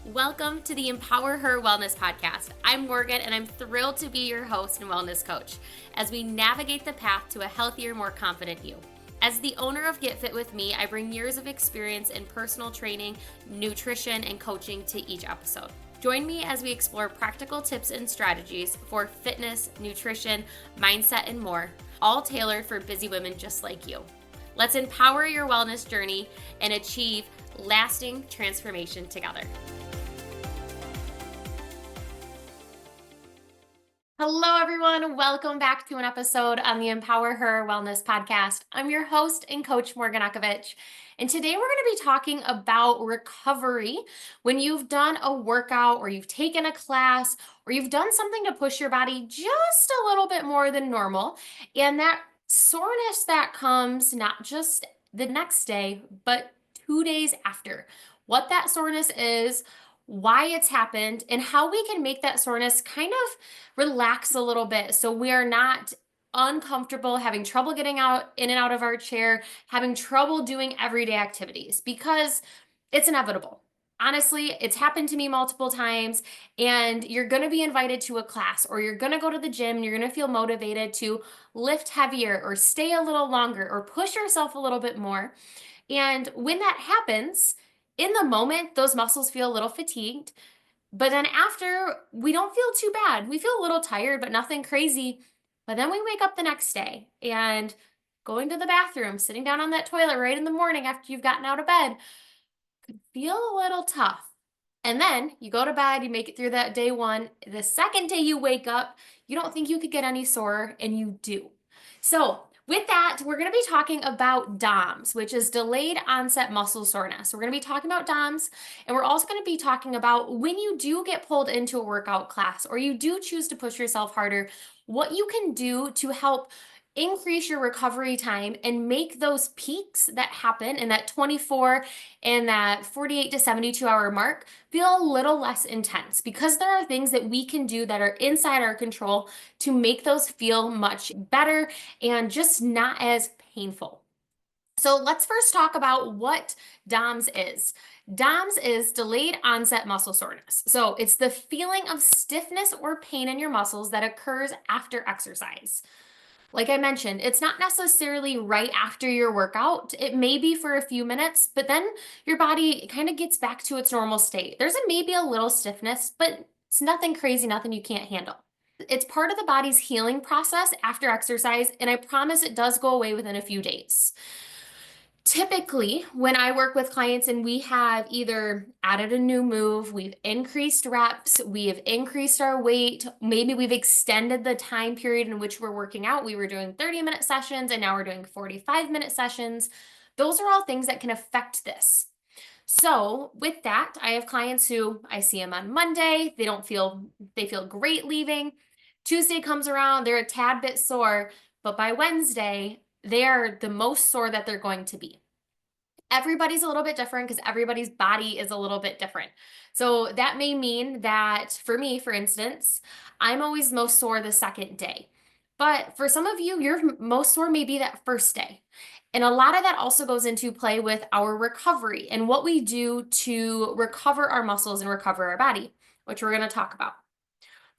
Welcome to the Empower Her Wellness Podcast. I'm Morgan, and I'm thrilled to be your host and wellness coach as we navigate the path to a healthier, more confident you. As the owner of Get Fit With Me, I bring years of experience in personal training, nutrition, and coaching to each episode. Join me as we explore practical tips and strategies for fitness, nutrition, mindset, and more, all tailored for busy women just like you. Let's empower your wellness journey and achieve lasting transformation together. Hello, everyone. Welcome back to an episode on the Empower Her Wellness Podcast. I'm your host and coach, Morgan Ekovich. And today we're going to be talking about recovery when you've done a workout or you've taken a class or you've done something to push your body just a little bit more than normal. And that soreness that comes not just the next day, but 2 days after. What that soreness is, why it's happened, and how we can make that soreness kind of relax a little bit so we are not uncomfortable, having trouble getting out in and out of our chair, having trouble doing everyday activities because it's inevitable. Honestly, it's happened to me multiple times, and you're going to be invited to a class or you're going to go to the gym and you're going to feel motivated to lift heavier or stay a little longer or push yourself a little bit more. And when that happens, in the moment, those muscles feel a little fatigued. But then after, we don't feel too bad. We feel a little tired, but nothing crazy. But then we wake up the next day and going to the bathroom, sitting down on that toilet right in the morning after you've gotten out of bed could feel a little tough. And then you go to bed, you make it through that day one. The second day you wake up, you don't think you could get any sore, and you do. So with that, we're going to be talking about DOMS, which is delayed onset muscle soreness. We're going to be talking about DOMS, and we're also going to be talking about when you do get pulled into a workout class or you do choose to push yourself harder, what you can do to help increase your recovery time and make those peaks that happen in that 24 and that 48 to 72 hour mark feel a little less intense, because there are things that we can do that are inside our control to make those feel much better and just not as painful. So let's first talk about what DOMS is. DOMS is delayed onset muscle soreness. So it's the feeling of stiffness or pain in your muscles that occurs after exercise. Like I mentioned, it's not necessarily right after your workout. It may be for a few minutes, but then your body kind of gets back to its normal state. There's maybe a little stiffness, but it's nothing crazy, nothing you can't handle. It's part of the body's healing process after exercise, and I promise it does go away within a few days. Typically, when I work with clients and we have either added a new move, we've increased reps, we have increased our weight, maybe we've extended the time period in which we're working out. We were doing 30-minute sessions and now we're doing 45-minute sessions. Those are all things that can affect this. So with that, I have clients who I see them on Monday, they feel great leaving. Tuesday comes around, they're a tad bit sore, but by Wednesday, they are the most sore that they're going to be. Everybody's a little bit different because everybody's body is a little bit different. So that may mean that for me, for instance, I'm always most sore the second day. But for some of you, your most sore may be that first day. And a lot of that also goes into play with our recovery and what we do to recover our muscles and recover our body, which we're going to talk about.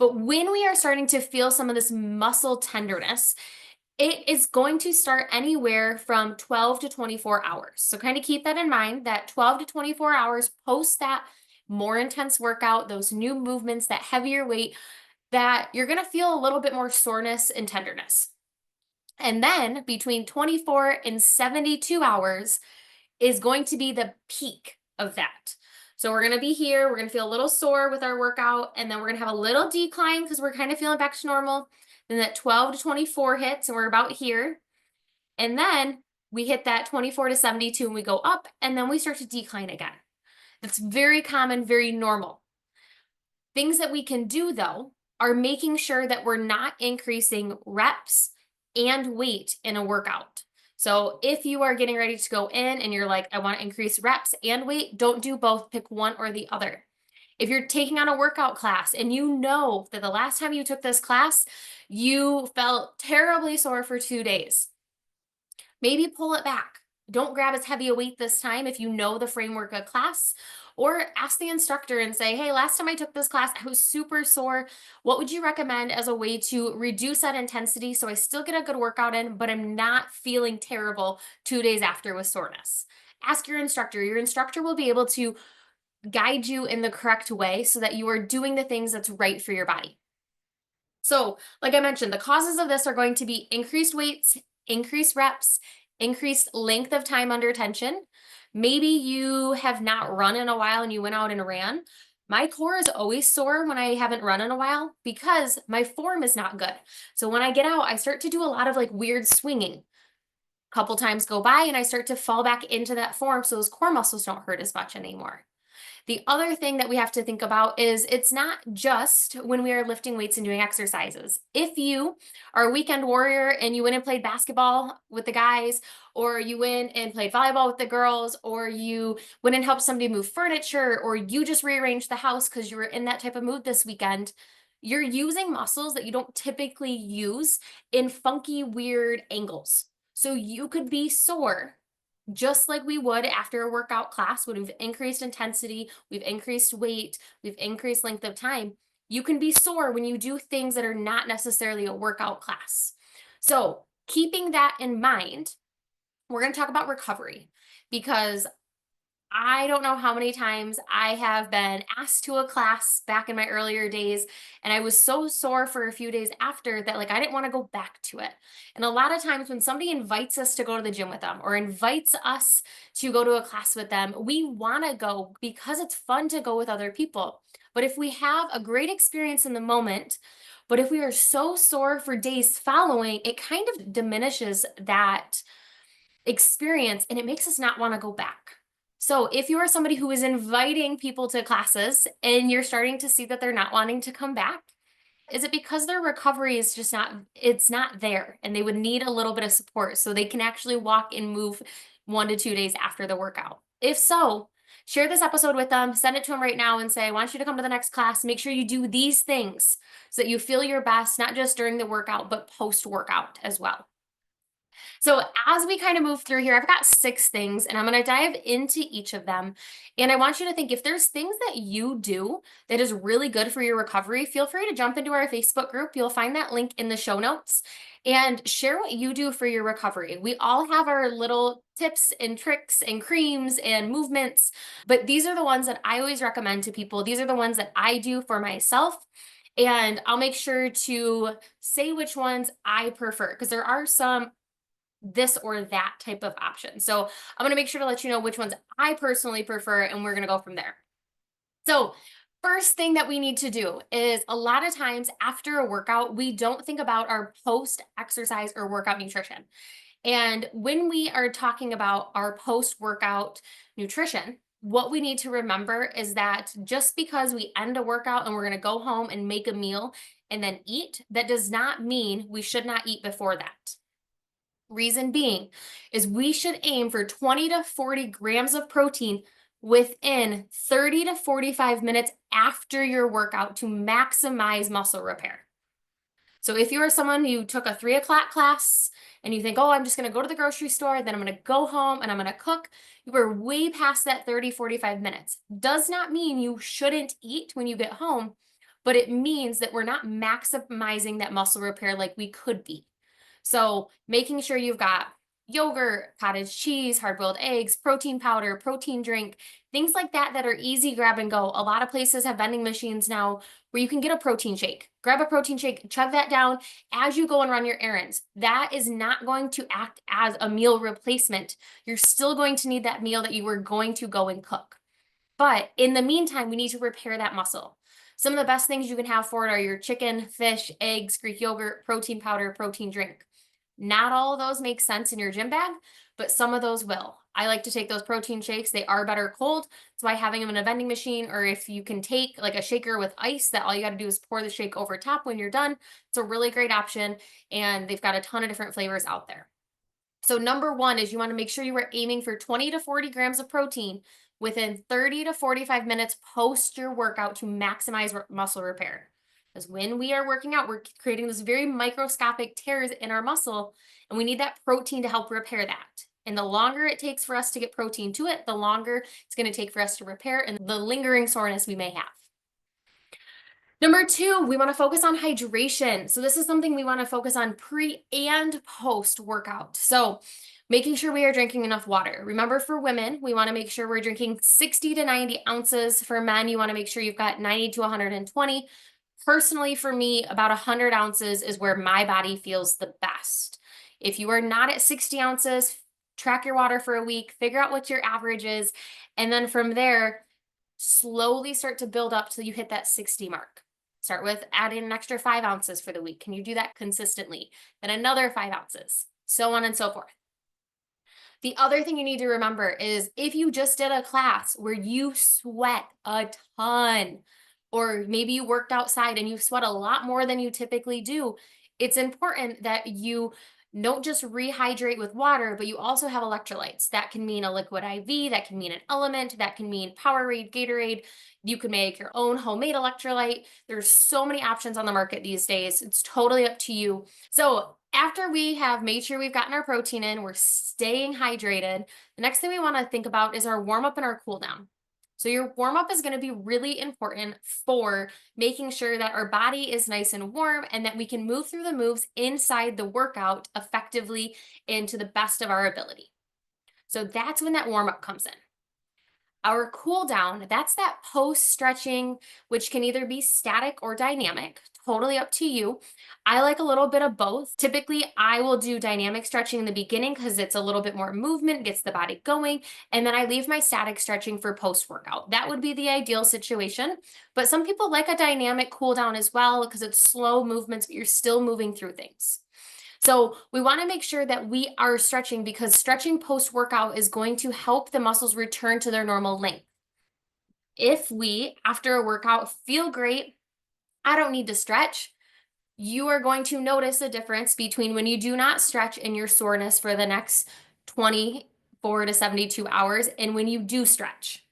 But when we are starting to feel some of this muscle tenderness, it is going to start anywhere from 12 to 24 hours. So kind of keep that in mind, that 12 to 24 hours post that more intense workout, those new movements, that heavier weight, that you're going to feel a little bit more soreness and tenderness. And then between 24 and 72 hours is going to be the peak of that. So we're going to be here, we're going to feel a little sore with our workout, and then we're going to have a little decline because we're kind of feeling back to normal. Then that 12 to 24 hits, and we're about here. And then we hit that 24 to 72 and we go up, and then we start to decline again. That's very common, very normal. Things that we can do, though, are making sure that we're not increasing reps and weight in a workout. So if you are getting ready to go in and you're like, I want to increase reps and weight, don't do both, pick one or the other. If you're taking on a workout class and you know that the last time you took this class, you felt terribly sore for 2 days, maybe pull it back. Don't grab as heavy a weight this time if you know the framework of class, or ask the instructor and say, hey, last time I took this class, I was super sore. What would you recommend as a way to reduce that intensity so I still get a good workout in, but I'm not feeling terrible 2 days after with soreness? Ask your instructor. Your instructor will be able to guide you in the correct way so that you are doing the things that's right for your body. So, like I mentioned, the causes of this are going to be increased weights, increased reps, increased length of time under tension. Maybe you have not run in a while and you went out and ran. My core is always sore when I haven't run in a while because my form is not good. So when I get out, I start to do a lot of like weird swinging. Couple times go by and I start to fall back into that form so those core muscles don't hurt as much anymore. The other thing that we have to think about is it's not just when we are lifting weights and doing exercises. If you are a weekend warrior and you went and played basketball with the guys, or you went and played volleyball with the girls, or you went and helped somebody move furniture, or you just rearranged the house because you were in that type of mood this weekend, you're using muscles that you don't typically use in funky, weird angles. So you could be sore just like we would after a workout class when we've increased intensity, we've increased weight, we've increased length of time. You can be sore when you do things that are not necessarily a workout class. So, keeping that in mind, we're going to talk about recovery because I don't know how many times I have been asked to a class back in my earlier days, and I was so sore for a few days after that, like, I didn't want to go back to it. And a lot of times when somebody invites us to go to the gym with them or invites us to go to a class with them, we want to go because it's fun to go with other people. But if we have a great experience in the moment, but if we are so sore for days following, it kind of diminishes that experience and it makes us not want to go back. So, if you are somebody who is inviting people to classes and you're starting to see that they're not wanting to come back, is it because their recovery is just not there and they would need a little bit of support so they can actually walk and move 1 to 2 days after the workout? If so, share this episode with them, send it to them right now and say, I want you to come to the next class. Make sure you do these things so that you feel your best, not just during the workout, but post workout as well. So as we kind of move through here, I've got 6 things and I'm going to dive into each of them. And I want you to think if there's things that you do that is really good for your recovery, feel free to jump into our Facebook group. You'll find that link in the show notes and share what you do for your recovery. We all have our little tips and tricks and creams and movements, but these are the ones that I always recommend to people. These are the ones that I do for myself. And I'll make sure to say which ones I prefer because there are some this or that type of option. So I'm going to make sure to let you know which ones I personally prefer, and we're going to go from there. So, first thing that we need to do is a lot of times after a workout, we don't think about our post exercise or workout nutrition. And when we are talking about our post workout nutrition, what we need to remember is that just because we end a workout and we're going to go home and make a meal and then eat, that does not mean we should not eat before that. Reason being is we should aim for 20 to 40 grams of protein within 30 to 45 minutes after your workout to maximize muscle repair. So if you are someone who took a 3 o'clock class and you think, oh, I'm just going to go to the grocery store, then I'm going to go home and I'm going to cook, you are way past that 30, 45 minutes. Does not mean you shouldn't eat when you get home, but it means that we're not maximizing that muscle repair like we could be. So making sure you've got yogurt, cottage cheese, hard-boiled eggs, protein powder, protein drink, things like that that are easy grab and go. A lot of places have vending machines now where you can get a protein shake. Grab a protein shake, chug that down as you go and run your errands. That is not going to act as a meal replacement. You're still going to need that meal that you were going to go and cook. But in the meantime, we need to repair that muscle. Some of the best things you can have for it are your chicken, fish, eggs, Greek yogurt, protein powder, protein drink. Not all of those make sense in your gym bag, but some of those will. I like to take those protein shakes. They are better cold. That's why having them in a vending machine, or if you can take like a shaker with ice that all you got to do is pour the shake over top when you're done, it's a really great option. And they've got a ton of different flavors out there. So number one is you want to make sure you are aiming for 20 to 40 grams of protein within 30 to 45 minutes post your workout to maximize muscle repair. Because when we are working out, we're creating this very microscopic tears in our muscle, and we need that protein to help repair that. And the longer it takes for us to get protein to it, the longer it's going to take for us to repair and the lingering soreness we may have. Number two, we want to focus on hydration. So this is something we want to focus on pre and post workout. So making sure we are drinking enough water. Remember, for women, we want to make sure we're drinking 60 to 90 ounces. For men, you want to make sure you've got 90 to 120. Personally, for me, about 100 ounces is where my body feels the best. If you are not at 60 ounces, track your water for a week, figure out what your average is, and then from there, slowly start to build up till you hit that 60 mark. Start with adding an extra 5 ounces for the week. Can you do that consistently? Then another 5 ounces, so on and so forth. The other thing you need to remember is if you just did a class where you sweat a ton, or maybe you worked outside and you sweat a lot more than you typically do, it's important that you don't just rehydrate with water, but you also have electrolytes. That can mean a liquid IV, that can mean an element, that can mean Powerade, Gatorade. You can make your own homemade electrolyte. There's so many options on the market these days. It's totally up to you. So after we have made sure we've gotten our protein in, we're staying hydrated, the next thing we want to think about is our warm up and our cool down. So your warm up is going to be really important for making sure that our body is nice and warm and that we can move through the moves inside the workout effectively and to the best of our ability. So that's when that warm up comes in. Our cool down, that's that post stretching, which can either be static or dynamic, totally up to you. I like a little bit of both. Typically, I will do dynamic stretching in the beginning because it's a little bit more movement, gets the body going, and then I leave my static stretching for post workout. That would be the ideal situation, but some people like a dynamic cool down as well because it's slow movements, but you're still moving through things. So we want to make sure that we are stretching because stretching post-workout is going to help the muscles return to their normal length. If we, after a workout, feel great, I don't need to stretch, you are going to notice a difference between when you do not stretch and your soreness for the next 24 to 72 hours and when you do stretch.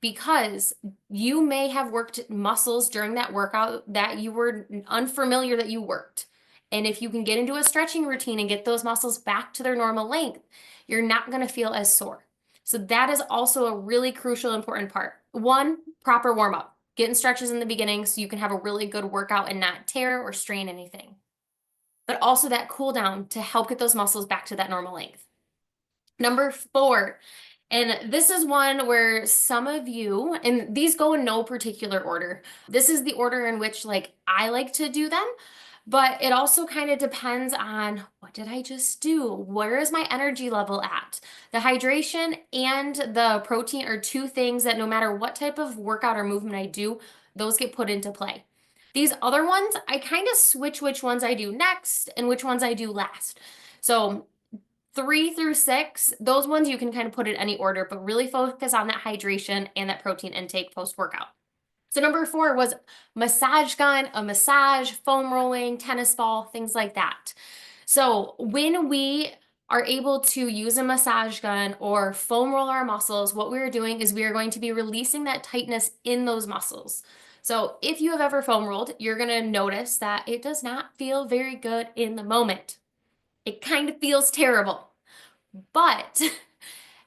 Because you may have worked muscles during that workout that you were unfamiliar that you worked. And if you can get into a stretching routine and get those muscles back to their normal length, you're not going to feel as sore. So that is also a really crucial, important part. One, proper warm up. Getting stretches in the beginning so you can have a really good workout and not tear or strain anything. But also that cool down to help get those muscles back to that normal length. Number 4, and this is one where some of you, and these go in no particular order. This is the order in which I like to do them, but it also kind of depends on what did I just do? Where is my energy level at? The hydration and the protein are two things that no matter what type of workout or movement I do, those get put into play. These other ones, I kind of switch which ones I do next and which ones I do last. So 3 through 6, those ones you can kind of put in any order, but really focus on that hydration and that protein intake post-workout. So number 4 was massage gun, a massage, foam rolling, tennis ball, things like that. So when we are able to use a massage gun or foam roll our muscles, what we're doing is we are going to be releasing that tightness in those muscles. So if you have ever foam rolled, you're going to notice that it does not feel very good in the moment. It kind of feels terrible. But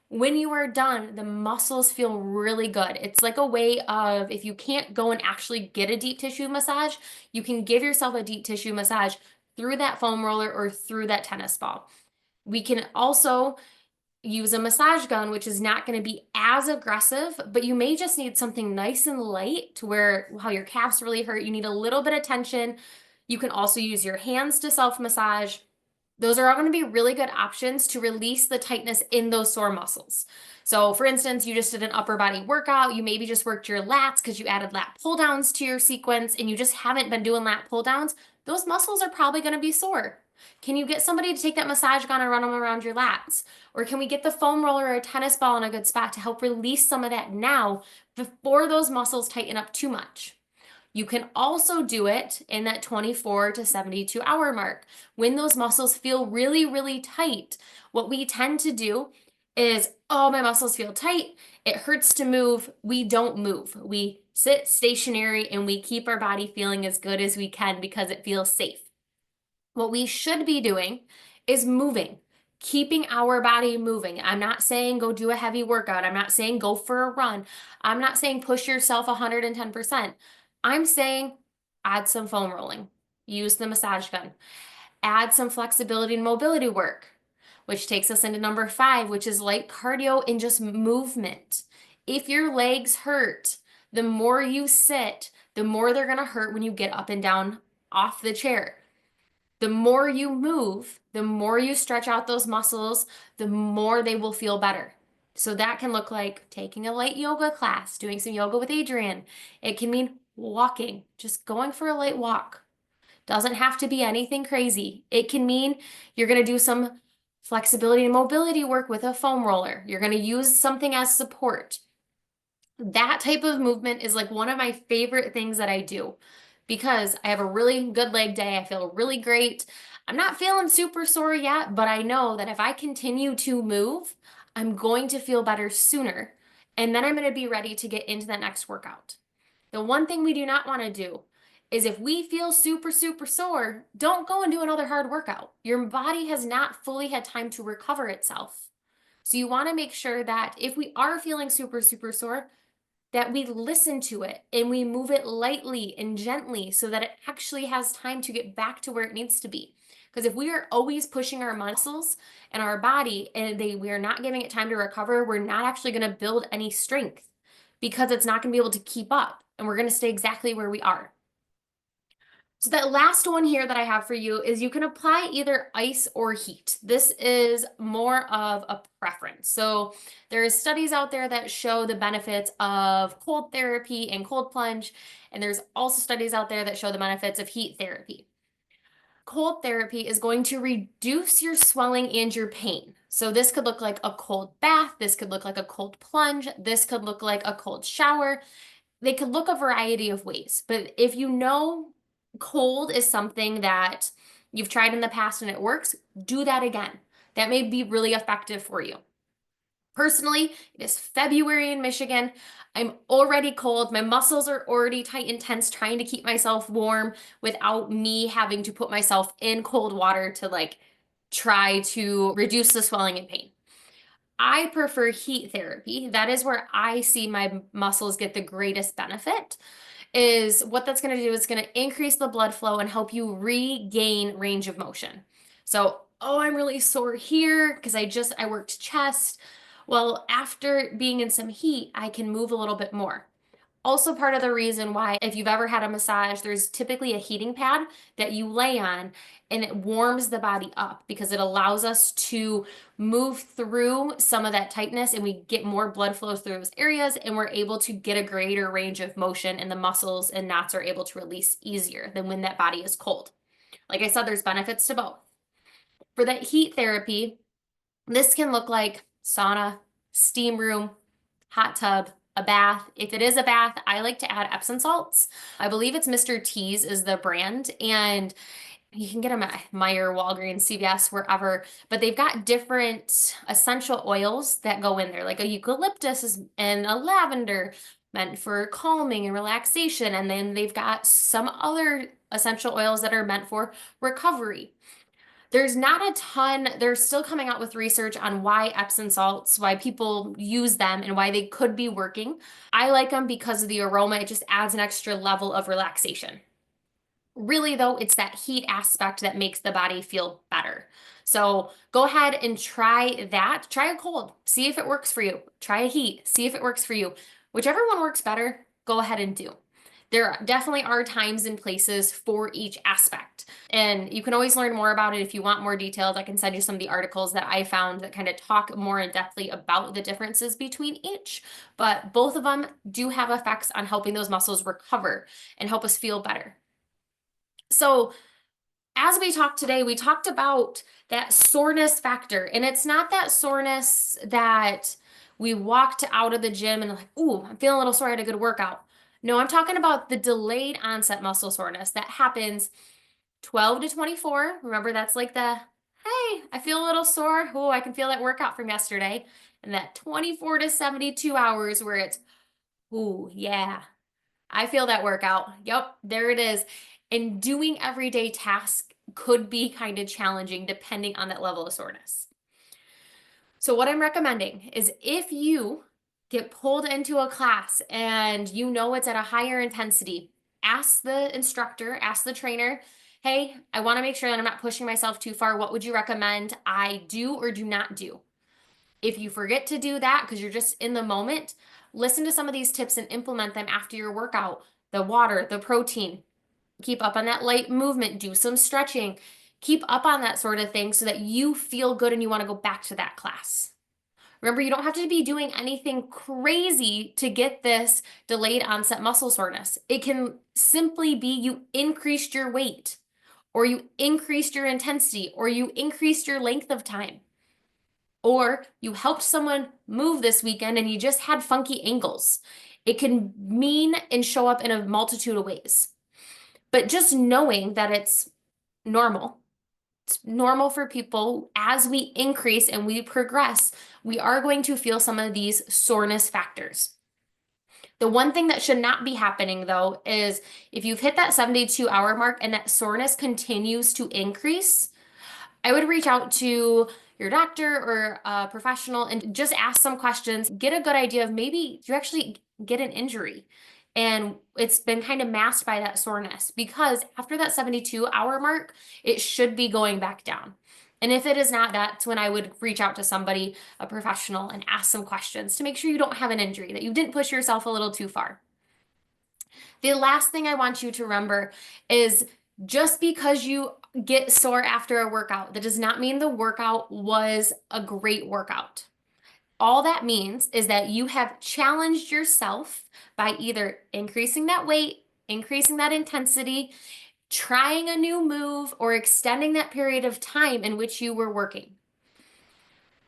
when you are done, the muscles feel really good. It's like a way of, if you can't go and actually get a deep tissue massage, you can give yourself a deep tissue massage through that foam roller or through that tennis ball. We can also use a massage gun, which is not going to be as aggressive, but you may just need something nice and light to where while your calves really hurt, you need a little bit of tension. You can also use your hands to self-massage. Those are all going to be really good options to release the tightness in those sore muscles. So for instance, you just did an upper body workout, you maybe just worked your lats because you added lat pull downs to your sequence and you just haven't been doing lat pull downs, those muscles are probably going to be sore. Can you get somebody to take that massage gun and run them around your lats? Or can we get the foam roller or a tennis ball in a good spot to help release some of that now before those muscles tighten up too much? You can also do it in that 24 to 72 hour mark when those muscles feel really, really tight. What we tend to do is, oh, my muscles feel tight. It hurts to move. We don't move. We sit stationary and we keep our body feeling as good as we can because it feels safe. What we should be doing is moving. keeping our body moving. I'm not saying go do a heavy workout. I'm not saying go for a run. I'm not saying push yourself 110%. I'm saying add some foam rolling, use the massage gun, add some flexibility and mobility work, which takes us into number 5, which is light cardio and just movement. If your legs hurt, the more you sit, the more they're going to hurt when you get up and down off the chair. The more you move, the more you stretch out those muscles, the more they will feel better. So that can look like taking a light yoga class, doing some yoga with Adrienne. It can mean walking, just going for a light walk. Doesn't have to be anything crazy. It can mean you're going to do some flexibility and mobility work with a foam roller. You're going to use something as support. That type of movement is like one of my favorite things that I do because I have a really good leg day. I feel really great. I'm not feeling super sore yet, but I know that if I continue to move, I'm going to feel better sooner. And then I'm going to be ready to get into that next workout. The one thing we do not want to do is if we feel super, super sore, don't go and do another hard workout. Your body has not fully had time to recover itself. So you want to make sure that if we are feeling super, super sore, that we listen to it and we move it lightly and gently so that it actually has time to get back to where it needs to be. Because if we are always pushing our muscles and our body and we are not giving it time to recover, we're not actually going to build any strength because it's not going to be able to keep up and we're going to stay exactly where we are. So that last one here that I have for you is you can apply either ice or heat. This is more of a preference. So there is studies out there that show the benefits of cold therapy and cold plunge, and there's also studies out there that show the benefits of heat therapy. Cold therapy is going to reduce your swelling and your pain. So this could look like a cold bath, this could look like a cold plunge, this could look like a cold shower. They could look a variety of ways, but if you know cold is something that you've tried in the past and it works, do that again. That may be really effective for you. Personally, it is February in Michigan. I'm already cold. My muscles are already tight and tense trying to keep myself warm without me having to put myself in cold water to like try to reduce the swelling and pain. I prefer heat therapy. That is where I see my muscles get the greatest benefit. Is what that's going to do is going to increase the blood flow and help you regain range of motion. So, oh, I'm really sore here because I worked chest. Well, after being in some heat, I can move a little bit more. Also, part of the reason why, if you've ever had a massage, there's typically a heating pad that you lay on and it warms the body up because it allows us to move through some of that tightness and we get more blood flow through those areas and we're able to get a greater range of motion and the muscles and knots are able to release easier than when that body is cold. Like I said, there's benefits to both. For that heat therapy, this can look like sauna, steam room, hot tub, a bath. If it is a bath, I like to add Epsom salts. I believe it's Mr. T's is the brand, and you can get them at Meijer, Walgreens, CVS, wherever, but they've got different essential oils that go in there, like a eucalyptus and a lavender meant for calming and relaxation. And then they've got some other essential oils that are meant for recovery. There's not a ton, they're still coming out with research on why Epsom salts, why people use them, and why they could be working. I like them because of the aroma, it just adds an extra level of relaxation. Really, though, it's that heat aspect that makes the body feel better. So go ahead and try that. Try a cold, see if it works for you. Try a heat, see if it works for you. Whichever one works better, go ahead and do. There definitely are times and places for each aspect. And you can always learn more about it if you want more details. I can send you some of the articles that I found that kind of talk more in depthly about the differences between each. But both of them do have effects on helping those muscles recover and help us feel better. So as we talked today, we talked about that soreness factor. And it's not that soreness that we walked out of the gym and like, ooh, I'm feeling a little sore, I had a good workout. No, I'm talking about the delayed onset muscle soreness that happens 12 to 24. Remember, that's like the, hey, I feel a little sore. Oh, I can feel that workout from yesterday. And that 24 to 72 hours where it's, ooh, yeah, I feel that workout. Yep, there it is. And doing everyday tasks could be kind of challenging depending on that level of soreness. So what I'm recommending is if you get pulled into a class and you know it's at a higher intensity, ask the instructor, ask the trainer, hey, I want to make sure that I'm not pushing myself too far. What would you recommend I do or do not do? If you forget to do that because you're just in the moment, listen to some of these tips and implement them after your workout. The water, the protein, keep up on that light movement, do some stretching, keep up on that sort of thing so that you feel good and you want to go back to that class. Remember, you don't have to be doing anything crazy to get this delayed onset muscle soreness. It can simply be you increased your weight, or you increased your intensity, or you increased your length of time, or you helped someone move this weekend and you just had funky ankles. It can mean and show up in a multitude of ways. But just knowing that it's normal. It's normal for people as we increase and we progress, we are going to feel some of these soreness factors. The one thing that should not be happening though is if you've hit that 72-hour mark and that soreness continues to increase, I would reach out to your doctor or a professional and just ask some questions, get a good idea of maybe you actually get an injury and it's been kind of masked by that soreness, because after that 72-hour mark, it should be going back down. And if it is not, that's when I would reach out to somebody, a professional, and ask some questions to make sure you don't have an injury, that you didn't push yourself a little too far. The last thing I want you to remember is just because you get sore after a workout, that does not mean the workout was a great workout. All that means is that you have challenged yourself by either increasing that weight, increasing that intensity, trying a new move, or extending that period of time in which you were working.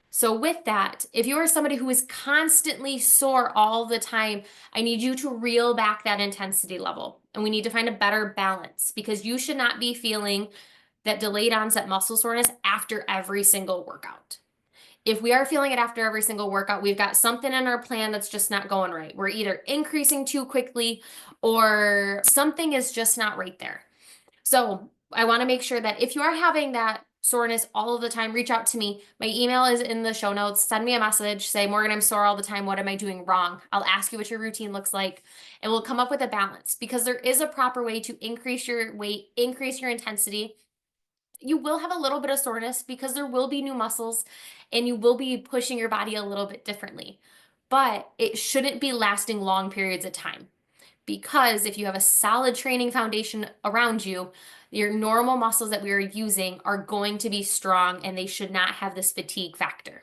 So with that, if you are somebody who is constantly sore all the time, I need you to reel back that intensity level. And we need to find a better balance, because you should not be feeling that delayed onset muscle soreness after every single workout. If we are feeling it after every single workout, we've got something in our plan that's just not going right. We're either increasing too quickly or something is just not right there. So I want to make sure that if you are having that soreness all of the time, reach out to me. My email is in the show notes. Send me a message. Say, Morgan, I'm sore all the time. What am I doing wrong? I'll ask you what your routine looks like, and we'll come up with a balance, because there is a proper way to increase your weight, increase your intensity. You will have a little bit of soreness because there will be new muscles and you will be pushing your body a little bit differently, but it shouldn't be lasting long periods of time. Because if you have a solid training foundation around you, your normal muscles that we are using are going to be strong and they should not have this fatigue factor.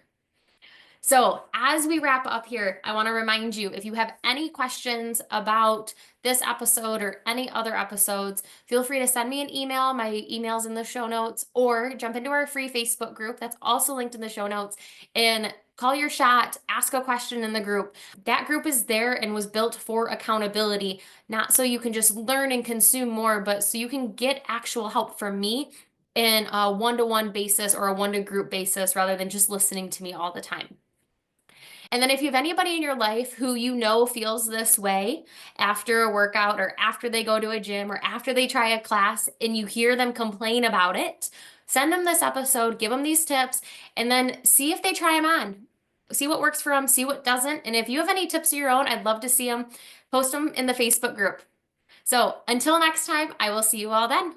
So as we wrap up here, I want to remind you, if you have any questions about this episode or any other episodes, feel free to send me an email. My email's in the show notes, or jump into our free Facebook group that's also linked in the show notes, and call your shot, ask a question in the group. That group is there and was built for accountability, not so you can just learn and consume more, but so you can get actual help from me in a one-to-one basis or a one-to-group basis rather than just listening to me all the time. And then if you have anybody in your life who you know feels this way after a workout or after they go to a gym or after they try a class and you hear them complain about it, send them this episode, give them these tips, and then see if they try them on. See what works for them, see what doesn't. And if you have any tips of your own, I'd love to see them. Post them in the Facebook group. So until next time, I will see you all then.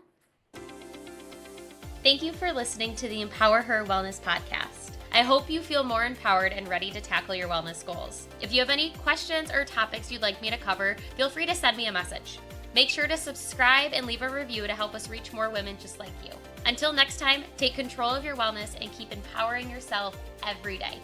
Thank you for listening to the Empower Her Wellness Podcast. I hope you feel more empowered and ready to tackle your wellness goals. If you have any questions or topics you'd like me to cover, feel free to send me a message. Make sure to subscribe and leave a review to help us reach more women just like you. Until next time, take control of your wellness and keep empowering yourself every day.